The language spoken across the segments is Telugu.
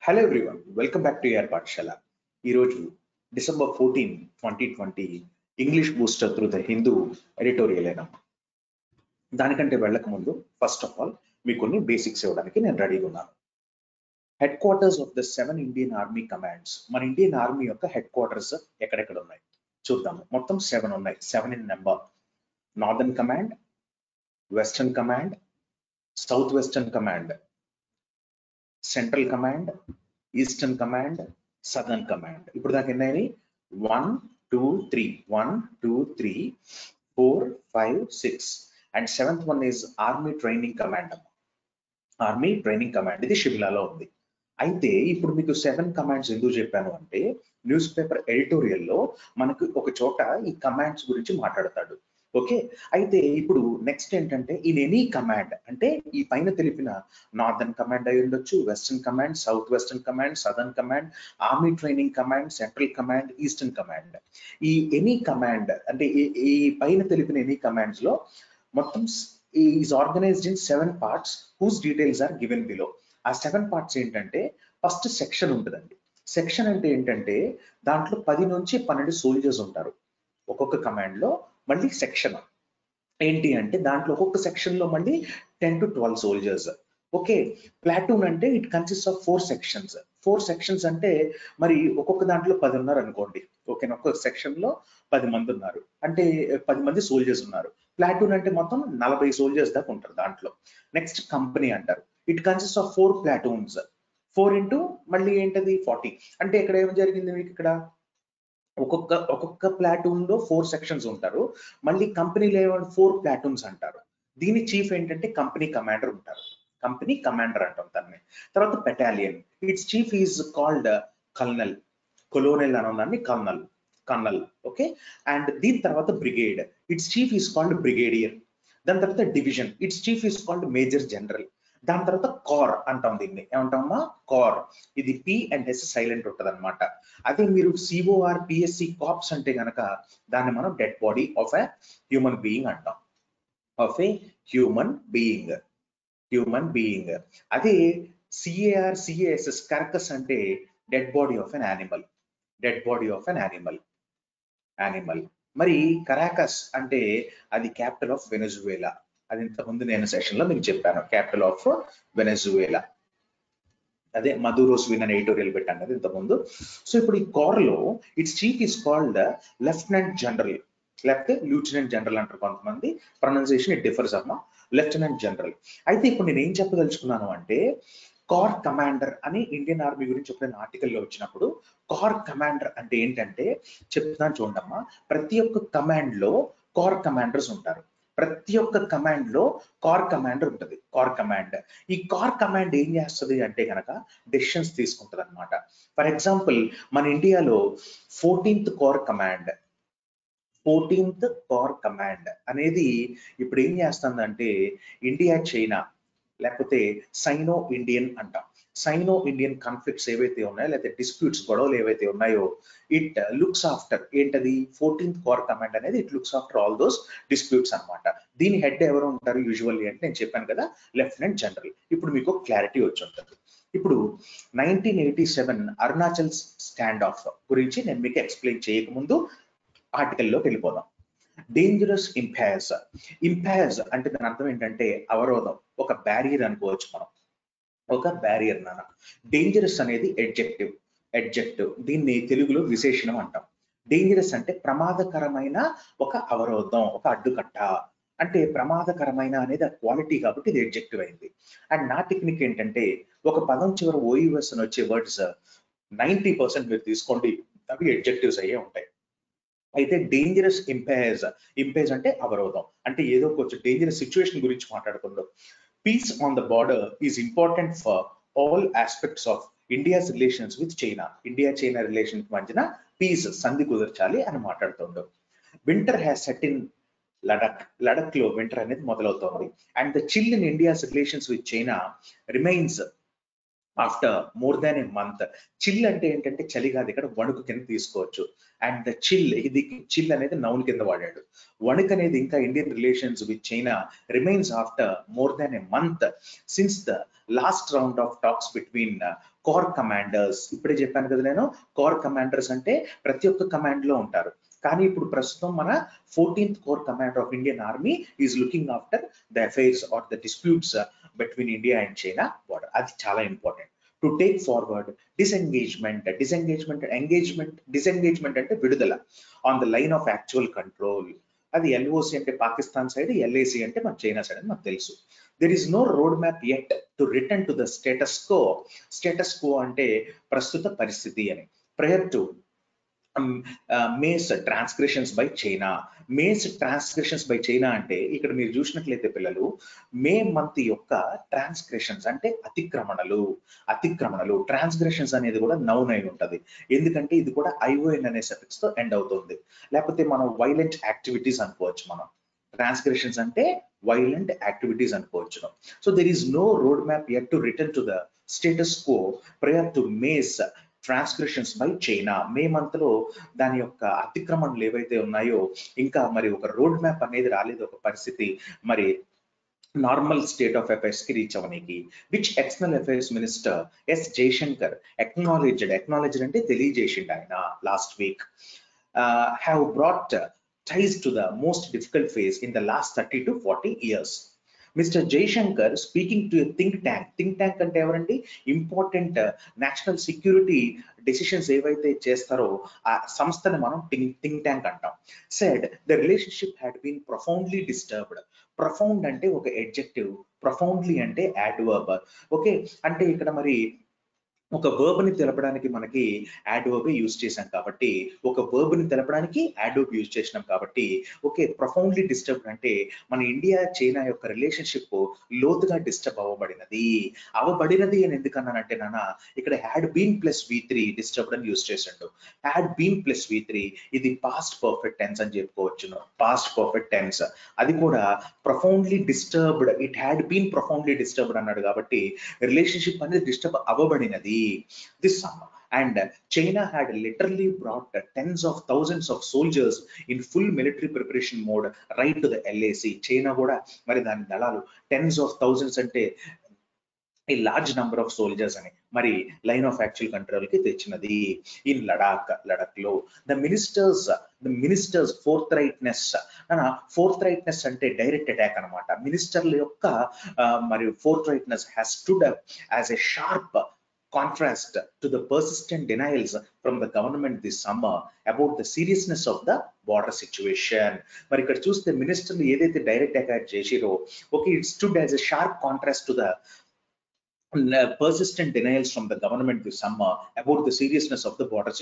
Hello everyone, welcome back to your Pathshala. ఈరోజు December 14, 2020 English booster through the Hindu editorial అయినా దానికంటే వెళ్ళక ముందు ఫస్ట్ ఆఫ్ ఆల్ మీకు కొన్ని బేసిక్స్ ఇవ్వడానికి నేను రెడీగా ఉన్నాను. Head quarters of the 7 Indian army commands, మన ఇండియన్ ఆర్మీ యొక్క హెడ్ క్వార్టర్స్ ఎక్కడెక్కడ ఉన్నాయి చూద్దాము. మొత్తం 7 ఉన్నాయి, 7 in number. Northern command, western command, south western command, central command, eastern command, southern command. ఇప్పుడు దాకా ఎన్నైనాయి? 1 2 3 1 2 3 4 5 6 and 7th one is army training command. Army training command ఇది షిమ్లాలో ఉంది. అయితే ఇప్పుడు మీకు 7 కమాండ్స్ ఎందుకు చెప్పాను అంటే, న్యూస్ పేపర్ ఎడిటోరియల్లో మనకు ఒక చోట ఈ కమాండ్స్ గురించి మాట్లాడతాడు. ఓకే, అయితే ఇప్పుడు నెక్స్ట్ ఏంటంటే, ఇన్ ఎనీ కమాండ్ అంటే ఈ పైన తెలిపిన నార్దర్న్ కమాండ్ అయి ఉండొచ్చు, western command, south western command, southern command, army training command, central command, eastern command. ఈ ఎనీ కమాండ్ అంటే ఈ పైన తెలిపిన ఎనీ కమాండ్స్ లో మొత్తం is organised in 7 parts whose details are given below. ఆ 7 parts ఏంటంటే, ఫస్ట్ సెక్షన్ ఉంటుందండి. సెక్షన్ అంటే ఏంటంటే, దాంట్లో 10 నుంచి 12 సోల్జర్స్ ఉంటారు ఒక్కొక్క కమాండ్ లో. మళ్ళీ సెక్షన్ ఏంటి అంటే, దాంట్లో ఒక్కొక్క సెక్షన్ లో మళ్ళీ 10 to 12 సోల్జర్స్. ఓకే, ప్లాటూన్ అంటే it consist of 4 sections. 4 sections అంటే మరి ఒక్కొక్క దాంట్లో 10 ఉన్నారు అనుకోండి. ఓకే, ఒక్కొక్క సెక్షన్ లో 10 మంది ఉన్నారు అంటే 10 మంది సోల్జర్స్ ఉన్నారు. ప్లాటూన్ అంటే మొత్తం 40 సోల్జర్స్ దాకా ఉంటారు దాంట్లో. నెక్స్ట్ కంపెనీ అంటారు. It consist of 4 platoons. 4 into మళ్ళీ ఏంటది 40. అంటే ఇక్కడ ఏం జరిగింది మీకు, ఇక్కడ ఒక్కొక్క ప్లాటూన్ లో 4 sections ఉంటారు. మళ్ళీ కంపెనీలో 4 platoons అంటారు. దీని చీఫ్ ఏంటంటే కంపెనీ కమాండర్ ఉంటారు. కంపెనీ కమాండర్ అంటాం దాన్ని. తర్వాత battalion, its chief is called colonel. Colonel అన్నదాన్ని కర్నల్. ఓకే, అండ్ దీని తర్వాత brigade, its chief is called brigadier. దాని తర్వాత division, its chief is called major general. దాని తర్వాత కార్ అంటాం, దీన్ని ఏమంటామా కార్. ఇది పి అండ్ ఎస్ సైలెంట్ ఉంటుంది అనమాట. అదే మీరు సిఓఆర్ పిఎస్సి కాప్స్ అంటే గనక దాన్ని మనం dead body of a human being అంటాం. Of a human being. అదే సిఏఆర్ సిఏఎస్ఎస్ కర్కస్ అంటే dead body of an animal. మరి కరాకస్ అంటే అది క్యాపిటల్ ఆఫ్ వెనజువేలా. అది ఇంతకుముందు నేను సెషన్ లో మీకు చెప్పాను, క్యాపిటల్ ఆఫ్ వెనజువేలా. అదే మధురోస్ విన్ అనే ఎడిటోరియల్ పెట్టాను కదా ఇంతకుముందు. సో ఇప్పుడు ఈ కార్ లో it's chief is called lieutenant general, లేకపోతే లూటినెంట్ జనరల్ అంటారు కొంతమంది. ప్రొనౌన్సియేషన్ ఇట్ డిఫర్స్ అమ్మా, లెఫ్టినెంట్ జనరల్. అయితే ఇప్పుడు నేను ఏం చెప్పదలుచుకున్నాను అంటే, కార్ కమాండర్ అని ఇండియన్ ఆర్మీ గురించి ఎప్పుడైనా ఆర్టికల్లో వచ్చినప్పుడు కార్ కమాండర్ అంటే ఏంటంటే చెప్తున్నాను చూడమ్మా. ప్రతి ఒక్క కమాండ్ లో కార్ కమాండర్స్ ఉంటారు. ప్రతి ఒక్క కమాండ్ లో కార్ కమాండర్ ఉంటుంది. కార్ కమాండ్, ఈ కార్ కమాండ్ ఏం చేస్తుంది అంటే కనుక డెసిషన్స్ తీసుకుంటుంది అనమాట. ఫర్ ఎగ్జాంపుల్ మన ఇండియాలో 14th కార్ కమాండ్ అనేది ఇప్పుడు ఏం చేస్తుందంటే, ఇండియా చైనా లేకపోతే సైనో ఇండియన్ అంటాం. సైనో ఇండియన్ కాన్ఫ్లిక్ట్స్ ఏవైతే ఉన్నాయో, లేకపోతే డిస్ప్యూట్స్, గొడవలు ఏవైతే ఉన్నాయో, ఇట్ లుక్స్ ఆఫ్టర్ ఏంటది 14th కార్ కమాండ్ అనేది. It looks after all those disputes అనమాట. దీని హెడ్ ఎవరు ఉంటారు యూజువల్లీ అంటే, నేను చెప్పాను కదా, లెఫ్టినెంట్ జనరల్. ఇప్పుడు మీకు క్లారిటీ వచ్చి ఉంటుంది. ఇప్పుడు 1987 అరుణాచల్ స్టాండ్ ఆఫ్ గురించి నేను మీకు ఎక్స్ప్లెయిన్ చేయకముందు ఆర్టికల్లోకి వెళ్ళిపోదాం. డేంజరస్ ఇంపాయర్స్ అంటే దాని అర్థం ఏంటంటే అవరోధం, ఒక బ్యారియర్ అనుకోవచ్చు మనం. ఒక బ్యారియర్ నాన్న. డేంజరస్ అనేది ఎడ్జెక్టివ్, దీన్ని తెలుగులో విశేషణం అంటాం. డేంజరస్ అంటే ప్రమాదకరమైన ఒక అవరోధం, ఒక అడ్డుకట్ట. అంటే ప్రమాదకరమైన అనేది ఆ క్వాలిటీ కాబట్టి ఇది ఎడ్జెక్టివ్ అయింది. అండ్ నా టెక్నిక్ ఏంటంటే, ఒక పదం చివర ఓయూఎస్ అని వచ్చే వర్డ్స్ 90% మీరు తీసుకోండి, అవి ఎడ్జెక్టివ్స్ అయ్యే ఉంటాయి. అయితే డేంజరస్ ఇంపైర్స్ అంటే అవరోధం, అంటే ఏదో కొంచెం డేంజరస్ సిచ్యువేషన్ గురించి మాట్లాడుకుందాం. Peace on the border is important for all aspects of India's relations with China. India China relation మధ్యన పీస్, సంధి కుదర్చాలి అని మాట్లాడుతుండవు. Winter has set in Ladakh లో వింటర్ అనేది మొదలవుతోంది. And the chill in India's relations with China remains after more than a month. Chill అంటే ఏంటంటే చలి కాదు, ఇక్కడ వణుకు కింద తీసుకోవచ్చు. అండ్ ద చిల్, ఇది చిల్ అనేది నౌన్ కింద వాడాడు. వణుకు అనేది ఇంకా Indian relations with China remains after more than a month since the last round of talks between core commanders. ఇప్పుడే చెప్పాను కదా నేను, కోర్ కమాండర్స్ అంటే ప్రతి ఒక్క కమాండ్ లో ఉంటారు. కానీ ఇప్పుడు ప్రస్తుతం మన 14th corps commander of Indian army is looking after the affairs or the disputes between India and China border. అది చాలా important. To take forward disengagement అంటే విడుదల on the line of actual control. అది ఎల్ఓసి అంటే పాకిస్తాన్ సైడ్, ఎల్ఏసి అంటే మన చైనా సైడ్ అని మనకు తెలుసు. There is no road map yet to return to the status quo. Status quo అంటే ప్రస్తుత పరిస్థితి అని. Prior to May's transgressions by China. May's transgressions by China అంటే ఇక్కడ మీరు చూసినట్లయితే పిల్లలు, మే మంత్ యొక్క ట్రాన్స్గ్రెషన్స్ అంటే అతిక్రమణలు. ట్రాన్స్గ్రెషన్స్ అనేది కూడా నౌన్ అయి ఉంటది, ఎందుకంటే ఇది కూడా ఐఓఎన్ అనే సఫిక్స్ తో ఎండ్ అవుతుంది. లేకపోతే మనం వైలెంట్ యాక్టివిటీస్ అనుకోవచ్చు. మనం ట్రాన్స్గ్రెషన్స్ అంటే వైలెంట్ యాక్టివిటీస్ అనుకోవచ్చు. So there is no road map yet to return to the status quo prior to May's transgressions by China. May month లో దాని యొక్క అతిక్రమణలు ఏవైతే ఉన్నాయో ఇంకా మరి ఒక రోడ్ మ్యాప్ అనేది రాలేదు, ఒక పరిస్థితి మరి నార్మల్ స్టేట్ ఆఫ్ అఫైర్స్ కి రీచ్ అవడానికి. Which external affairs minister S Jaishankar acknowledged అంటే తెలియజేసిండు ఆయన last week. Have brought ties to the most difficult phase in the last 30 to 40 years. Mister Jaishankar speaking to think tank అంటే ఎవరండి, ఇంపార్టెంట్ నేషనల్ సెక్యూరిటీ డెసిషన్స్ ఏవైతే చేస్తారో ఆ సంస్థని మనం థింక్ ట్యాంక్ అంటాం. Said the relationship had been profoundly disturbed. Profound అంటే ఒక ఎడ్జెక్టివ్, ప్రొఫౌండ్లీ అంటే యాడ్వర్బ్. ఓకే, అంటే ఇక్కడ మరి ఒక వర్బ్ ని తెలపడానికి మనకి యాడ్వర్బ్ యూజ్ చేసాం కాబట్టి, ఒక వర్బ్ ని తెలపడానికి యాడ్వర్బ్ యూజ్ చేసినాం కాబట్టి ఓకే. ప్రొఫౌండ్లీ డిస్టర్బ్ అంటే మన ఇండియా చైనా యొక్క రిలేషన్షిప్ లోతుగా డిస్టర్బ్ అవ్వబడినది అని ఎందుకన్నానంటే నాన్న, ఇక్కడ had been plus V3 disturbed అని యూజ్ చేసిండు. హ్యాడ్ బీన్ ప్లస్ V3 ఇది పాస్ట్ పర్ఫెక్ట్ టెన్స్ అని చెప్పుకోవచ్చును. పాస్ట్ పర్ఫెక్ట్ టెన్స్ అది కూడా profoundly disturbed, it had been profoundly disturbed అన్నాడు కాబట్టి రిలేషన్షిప్ అనేది డిస్టర్బ్ అవ్వబడినది this summer. And China had literally brought tens of thousands of soldiers in full military preparation mode right to the LAC. China కూడా మరి దాని దళాలు tens of thousands అంటే a large number of soldiers అని మరి లైన్ ఆఫ్ యాక్చువల్ కంట్రోల్ కి తెచ్చినది. ఇన్ లడాక్ లో ద మినిస్టర్స్ ఫోర్త్ రైట్నెస్ అంటే డైరెక్ట్ అటాక్ అనమాట. మినిస్టర్ల యొక్క మరి fourth righteousness has stood up as a sharp contrast to the persistent denials from the government this summer about the seriousness of the border situation. మరి ఇక్కడ చూస్తే మినిస్టర్లు ఏదైతే డైరెక్ట్ అటాక్ చేసిరో okay, it stood as a sharp contrast to the persistent denials from the government this summer about the seriousness of the border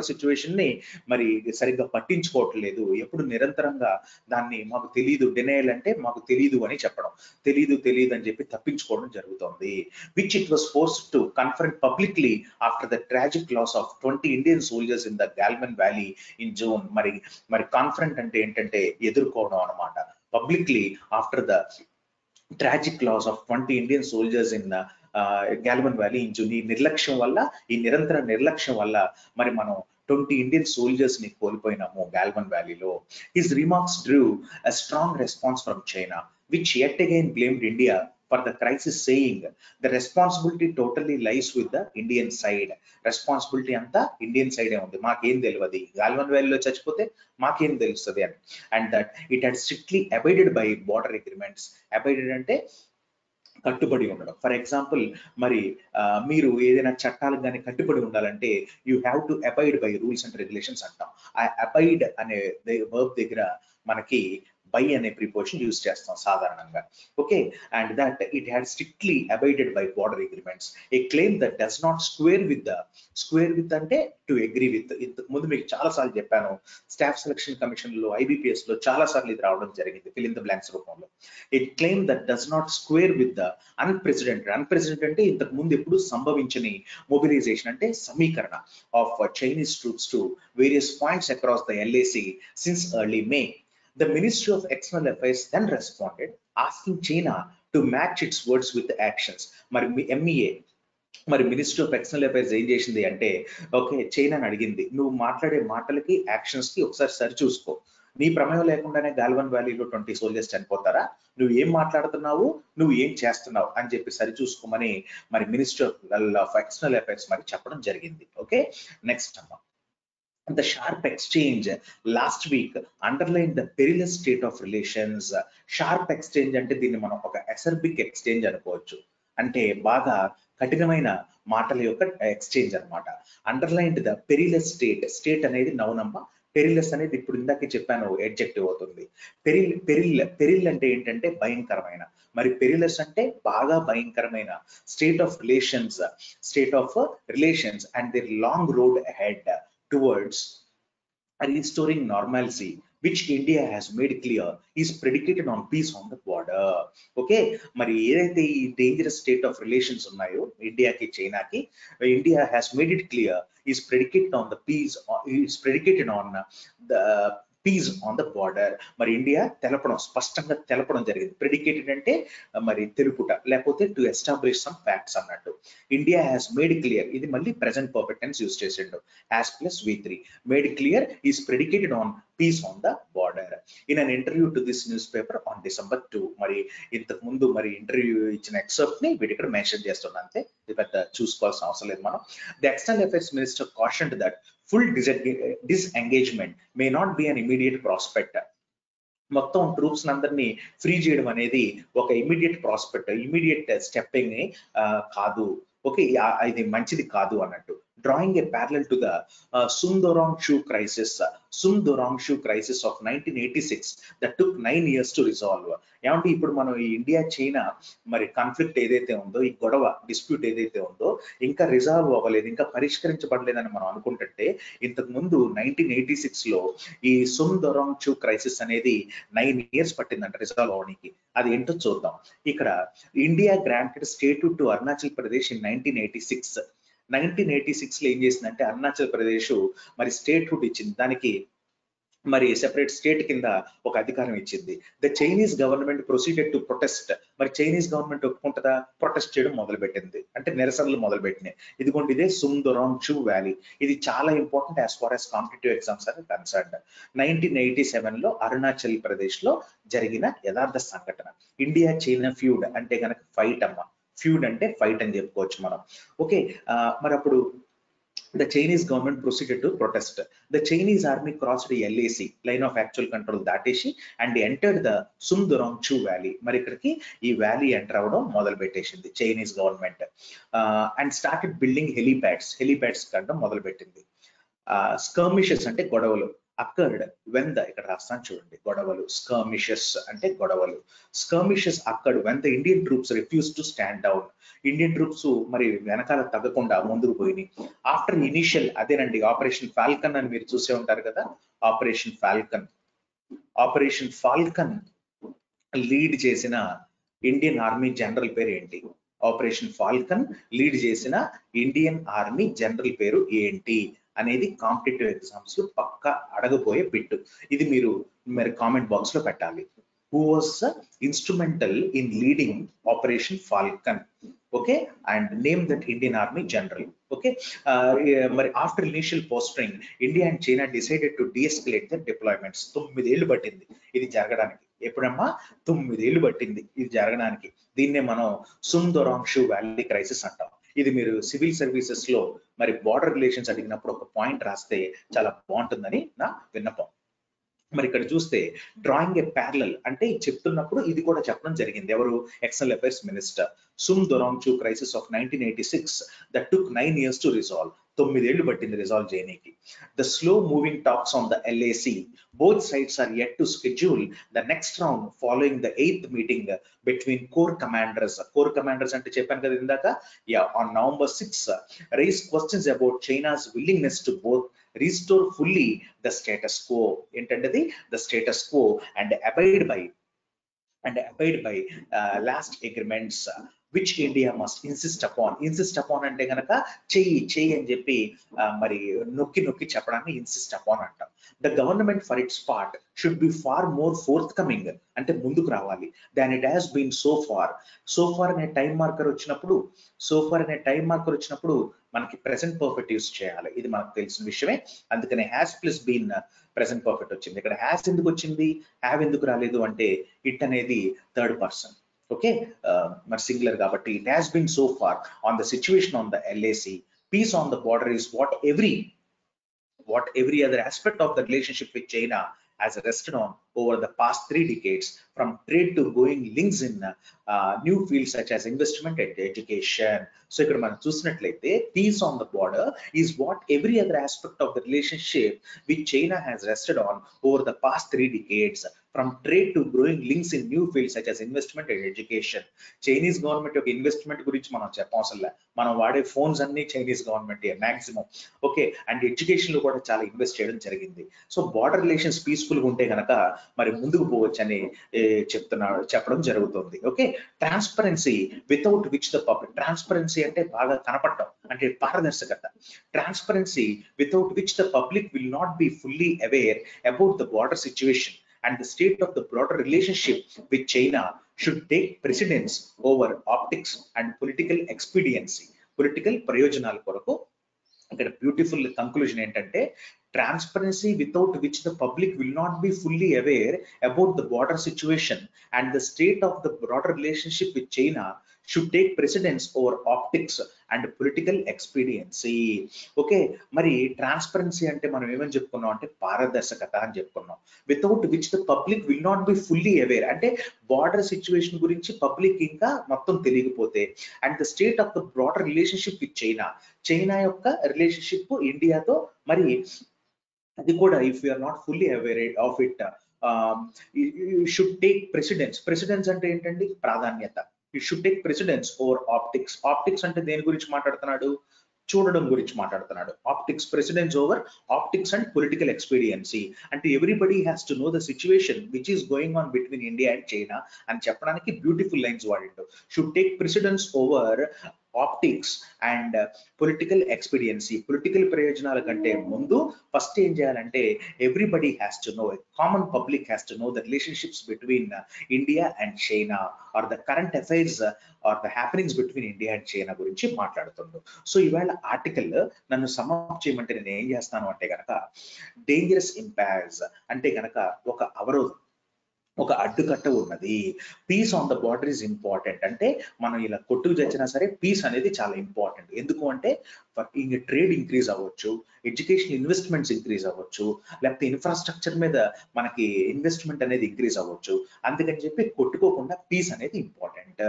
situation ని మరి సరిగ్గా పట్టించుకోవట్లేదు. ఎప్పుడు నిరంతరంగా దాన్ని మాకు తెలియదు, డినయల్ అంటే మాకు తెలియదు అని చెప్పడం, తెలియదు అని చెప్పి తప్పించుకోవడం జరుగుతోంది. which it was forced to confront publicly after the tragic loss of 20 Indian soldiers in the Galvan Valley in June. మరి కాన్ఫరెంట్ అంటే ఏంటంటే ఎదుర్కోవడం అనమాట. Publicly after the tragic loss of 20 Indian soldiers in Galvan Valley in June. ఈ నిరంతర నిర్లక్ష్యం వల్ల మరి మనం 20 ఇండియన్ సోల్జర్స్ ని కోల్పోయినాము గాల్వన్ వ్యాలీలో. His remarks drew a strong response from China, which yet again blamed India for the crisis, saying the responsibility totally lies with the Indian side. Responsibility అంతా ఇండియన్ సైడే ఉంది, మాకేం తెలియదు, గాల్వన్ వ్యాలీలో చచ్చిపోతే మాకేం తెలుస్తుంది అని. And that it had strictly abided by border agreements. Abided అంటే కట్టుబడి ఉండడం. ఫర్ ఎగ్జాంపుల్ మరి మీరు ఏదైనా చట్టాలకు కానీ కట్టుబడి ఉండాలంటే you have to abide by rules and regulations అంటాం. ఆ అబైడ్ అనే వర్బ్ దగ్గర మనకి బై అనే ప్రిపోజిషన్ యూజ్ చేస్తాం సాధారణంగా. Okay, and that it had strictly abided by border agreements. A claim that does not square with అంటే టు అగ్రీ విత్. ఇంతకు ముందు మీకు చాలా సార్లు చెప్పాను, స్టాఫ్ సెలక్షన్ కమిషన్ లో IBPS లో చాలా సార్లు ఇది రావడం జరిగింది ఫిల్ ఇన్ ద బ్లాంక్స్ రూపంలో. It claim that does not square with the unprecedented అంటే ఇంతకు ముందు ఎప్పుడు సంభవించని మొబిలైజేషన్ అంటే సమీకరణ of Chinese troops to various points across the LAC since early May. The Ministry of External Affairs then responded, asking China to match its words with the actions. మరి MEA మరి మినిస్ట్రీ ఆఫ్ ఎక్స్టర్నల్ అఫైర్స్ ఏం చేసింది అంటే, ఓకే చైనాని అడిగింది, నువ్వు మాట్లాడే మాటలకి యాక్షన్స్ కి ఒకసారి సరి చూసుకో. నీ ప్రమేయం లేకుండానే గాల్వన్ వ్యాలీలో 20 సోల్జర్స్ చనిపోతారా? నువ్వు ఏం మాట్లాడుతున్నావు, నువ్వు ఏం చేస్తున్నావు అని చెప్పి సరి చూసుకోమని మరి మినిస్ట్రీ ఆఫ్ ఎక్స్టర్నల్ అఫైర్స్ మరి చెప్పడం జరిగింది. ఓకే, నెక్స్ట్ అమ్మా. The sharp exchange last week underlined the perilous state of relations. Sharp exchange అంటే దీన్ని మనం ఒక అసర్బిక్ ఎక్స్చేంజ్ అనుకోవచ్చు. అంటే బాగా కఠినమైన మాటల యొక్క ఎక్స్చేంజ్ అన్నమాట. అండర్లైన్డ్ ద పెరిలస్ స్టేట్ అనేది నౌన్ అమ్మ. పెరిలస్ అనేది ఇప్పుడు ఇందాకే చెప్పాను ఎడ్జెక్టివ్ అవుతుంది. పెరిల్ అంటే ఏంటంటే భయంకరమైన, మరి పెరిలస్ అంటే బాగా భయంకరమైన state of relations and the long road ahead towards restoring normalcy, which India has made clear is predicated on peace on the border. Okay, మరి ఏదైతే ఈ డేంజరస్ స్టేట్ ఆఫ్ రిలేషన్స్ ఉన్నాయో ఇండియాకి చైనాకి, India has made it clear is predicated on the peace, is predicated on the peace on the border. మరి ఇండియా స్పష్టంగా తెలపడం జరిగింది. ప్రెడికేటెడ్ అంటే మరి తెలుపుట, లేకపోతే టు ఎస్టాబ్లిష్ సమ్ ఫ్యాక్ట్స్ అన్నట్టు. ఇండియా హ్యాస్ మేడ్ క్లియర్, ఇది మళ్ళీ ప్రెసెంట్ పర్ఫెక్ట్ టెన్స్ యూస్ చేసిండు. Has plus V3, made clear is predicated on peace on the border in an interview to this newspaper on December 2. మరి ఇంతకు ముందు మరి ఇంటర్వ్యూ ఇచ్చిన ఎక్సెప్ట్ ని వీటి ఇక్కడ మెన్షన్ చేస్తున్నా, అంతే, ఇది పెద్ద చూసుకోవాల్సిన అవసరం లేదు మనం. The external affairs minister cautioned that full disengagement may not be an immediate prospect. మొత్తం ట్రూప్స్ అందరినీ ఫ్రీ చేయడం అనేది ఒక ఇమీడియట్ ప్రాస్పెక్ట్, ఇమీడియట్ స్టెప్పింగ్ కాదు. ఓకే, ఇది మంచిది కాదు అన్నట్టు. Drawing a parallel to the Sundorangshu crisis of 1986 that took 9 years to resolve. ఏమంటే ఇప్పుడు మనం ఈ ఇండియా చైనా మరి కాన్ఫ్లిక్ట్ ఏదైతే ఉందో, ఈ గొడవ డిస్ప్యూట్ ఏదైతే ఉందో ఇంకా రిజాల్వ్ అవ్వలేదు, ఇంకా పరిష్కరించబడలేదని మనం అనుకుంటుంటే, ఇంతకు ముందు 1986 లో ఈ Sundorangshu క్రైసిస్ అనేది 9 years పట్టిందంట రిజాల్వ్ అవడానికి. అది ఏంటో చూద్దాం. ఇక్కడ India granted statehood to Arunachal Pradesh in 1986 లో ఏం చేసిందంటే అరుణాచల్ ప్రదేశ్ మరి స్టేట్హుడ్ ఇచ్చింది, దానికి మరి సెపరేట్ స్టేట్ కింద ఒక అధికారం ఇచ్చింది. The Chinese government proceeded to protest. మరి చైనీస్ గవర్నమెంట్ ఒప్పుకుంటుందా? ప్రొటెస్ట్ చేయడం మొదలుపెట్టింది, అంటే నిరసనలు మొదలుపెట్టినాయి. ఇదిగోండి ఇదే Sundorangshu వ్యాలీ. ఇది చాలా important as far as competitive exams అని కన్సర్న్. 1987 లో అరుణాచల్ ప్రదేశ్ లో జరిగిన యథార్థ సంఘటన. ఇండియా చైనా ఫ్యూడ్ అంటే కనుక ఫైట్ అమ్మ. ఫ్యూడ్ అంటే ఫైట్ అని చెప్పుకోవచ్చు మనం. ఓకే, మరి అప్పుడు the Chinese government proceeded to protest. The Chinese army crossed the LAC, line of actual control, దాటేసి and entered the Sundorangshu valley. మరి ఇక్కడికి ఈ వ్యాలీ ఎంటర్ అవ్వడం మొదలు పెట్టేసింది Chinese government. And started building helipads కంటే మొదలు పెట్టింది. స్కర్మిషెస్ అంటే గొడవలు. అక్కర్డ్ వెన్ ద, ఇక్కడ రాస్తాను చూడండి, గొడవలు, స్కర్మిషెస్ అంటే గొడవలు. Skirmishes occurred when the Indian troops refuse to stand down. Indian troops మరి వెనకాల తగ్గకుండా ముందుకు పోయినాయి. ఆఫ్టర్ ఇనిషియల్, అదేనండి ఆపరేషన్ ఫాల్కన్ అని మీరు చూసే ఉంటారు కదా. ఆపరేషన్ ఫాల్కన్ లీడ్ చేసిన ఇండియన్ ఆర్మీ జనరల్ పేరు ఏంటి? ఆపరేషన్ ఫాల్కన్ లీడ్ చేసిన ఇండియన్ ఆర్మీ జనరల్ పేరు ఏంటి అనేది కాంపిటేటివ్ ఎగ్జామ్స్ లో పక్కా అడగబోయే బిట్. ఇది మీరు మరి కామెంట్ బాక్స్ లో పెట్టాలి. Who was instrumental in leading Operation Falcon? Okay, and name that Indian army general. Okay, మరి after initial posturing India and China decided to deescalate the deployments. 9 ఏళ్ళు పట్టింది ఇది జరగడానికి. ఎప్పుడమ్మా? 9 ఏళ్ళు పట్టింది ఇది జరగడానికి. దీన్నే మనం Sundorangshu వ్యాలీ క్రైసిస్ అంటాం. ఇది మీరు సివిల్ సర్వీసెస్ లో మరి బార్డర్ రిలేషన్స్ అడిగినప్పుడు ఒక పాయింట్ రాస్తే చాలా బాగుంటుందని నా విన్నపం. మరి ఇక్కడ చూస్తే డ్రాయింగ్ ఏ ప్యారలల్ అంటే చెప్తున్నప్పుడు ఇది కూడా చెప్పడం జరిగింది. ఎవరు? External affairs minister. Sundorangshu crisis of 1986 that took 9 years to resolve. 9 ఏళ్ళు పట్టింది రిజాల్వ్ చేయడానికి. The slow moving talks on the LAC. Both sides are yet to schedule the next round following the 8th meeting between core commanders. Core commanders అంటే చెప్పాను కదా ఇందాక. On November 6 raised questions about China's willingness to both restore fully the status quo. ఏంటంటే the status quo and abide by last agreements which India must insist upon అంటే గనక చెయ్యి అని చెప్పి మరి నొక్కి నొక్కి చెప్పడాన్ని ఇన్సిస్ట్ అపాన్ అంటాం. The government for its part should be far more forthcoming అంటే ముందుకు రావాలి than it has been so far అనే టైం మార్కర్ వచ్చినప్పుడు మనకి ప్రెసెంట్ పర్ఫెక్ట్ యూస్ చేయాలి. ఇది మనకు తెలిసిన విషయమే. అందుకనే has plus been present perfect వచ్చింది. ఇక్కడ హ్యాస్ ఎందుకు వచ్చింది, హ్యావ్ ఎందుకు రాలేదు అంటే ఇట్ అనేది థర్డ్ పర్సన్. ఓకే, మరి సింగులర్ కాబట్టి it has been so far on the situation on the LAC. Peace on the border is what every other aspect of the relationship with China has rested on over the past 3 decades, from trade to growing links in new fields such as investment and education. So ikkada manam chusinattlaithe peace on the border is what every other aspect of the relationship with China has rested on over the past 3 decades, from trade to growing links in new fields such as investment and education. Chinese government యొక్క ఇన్వెస్ట్మెంట్ గురించి మనం చెప్పవసరం లే, మనం వాడే ఫోన్స్ అన్ని Chinese government maximum. Okay, and education లో కూడా చాలా ఇన్వెస్ట్ చేయడం జరిగింది. సో బార్డర్ రిలేషన్స్ పీస్ఫుల్ గా ఉంటే కనుక మరి ముందుకు పోవచ్చని చెప్పడం జరుగుతుంది. Okay, transparency without which the public, transparency అంటే బాగా కనపడటం అంటే పారదర్శకత. Transparency without which the public will not be fully aware about the border situation and the state of the broader relationship with China should take precedence over optics and political expediency. Political ప్రయోజనాల కొరకు ఇక్కడ బ్యూటిఫుల్ కంక్లూజన్ ఏంటంటే transparency without which the public will not be fully aware about the border situation and the state of the broader relationship with China should take precedence over optics and political expediency. Okay, మరి ట్రాన్స్పరెన్సీ అంటే మనం ఏమని చెప్పుకున్నాం అంటే పారదర్శకత అని చెప్పుకున్నాం. Without which the public will not be fully aware అంటే బార్డర్ సిచ్యువేషన్ గురించి పబ్లిక్ ఇంకా మొత్తం తెలియకపోతే, and the state of the broader relationship with China యొక్క రిలేషన్షిప్ ఇండియాతో మరి అది కూడా if you are not fully aware of it you should take precedence అంటే ఏంటండి, ప్రాధాన్యత. It should take precedence over optics అంటే దేని గురించి మాట్లాడుతున్నాడు, చూడడం గురించి మాట్లాడుతున్నాడు. Optics, precedence over optics and political expediency అంటే everybody has to know the situation which is going on between India and China అని చెప్పడానికి బ్యూటిఫుల్ లైన్స్ వాడిండు. Should take precedence over optics and political expediency. Political ప్రయోజనాల కంటే ముందు ఫస్ట్ ఏం చేయాలంటే everybody has to know, common public has to know the relationships between India and China or the current affairs or the happenings between India and China గురించి మాట్లాడుతుండు. సో ఇవాళ ఆర్టికల్ నన్ను సమాప్తం చేయమంటే నేను ఏం చేస్తాను అంటే గనక డేంజరస్ ఇంపాక్ట్స్ అంటే గనక ఒక అవరోధం, ఒక అడ్డుకట్ట ఉన్నది. Peace on the border is important అంటే మనం ఇలా కొట్టుకు చచ్చినా సరే పీస్ అనేది చాలా ఇంపార్టెంట్. ఎందుకు అంటే ఇంక ట్రేడ్ ఇంక్రీజ్ అవ్వచ్చు, ఎడ్యుకేషన్ ఇన్వెస్ట్మెంట్స్ ఇంక్రీజ్ అవ్వచ్చు, లేకపోతే ఇన్ఫ్రాస్ట్రక్చర్ మీద మనకి ఇన్వెస్ట్మెంట్ అనేది ఇంక్రీజ్ అవ్వచ్చు. అందుకని చెప్పి కొట్టుకోకుండా పీస్ అనేది ఇంపార్టెంట్.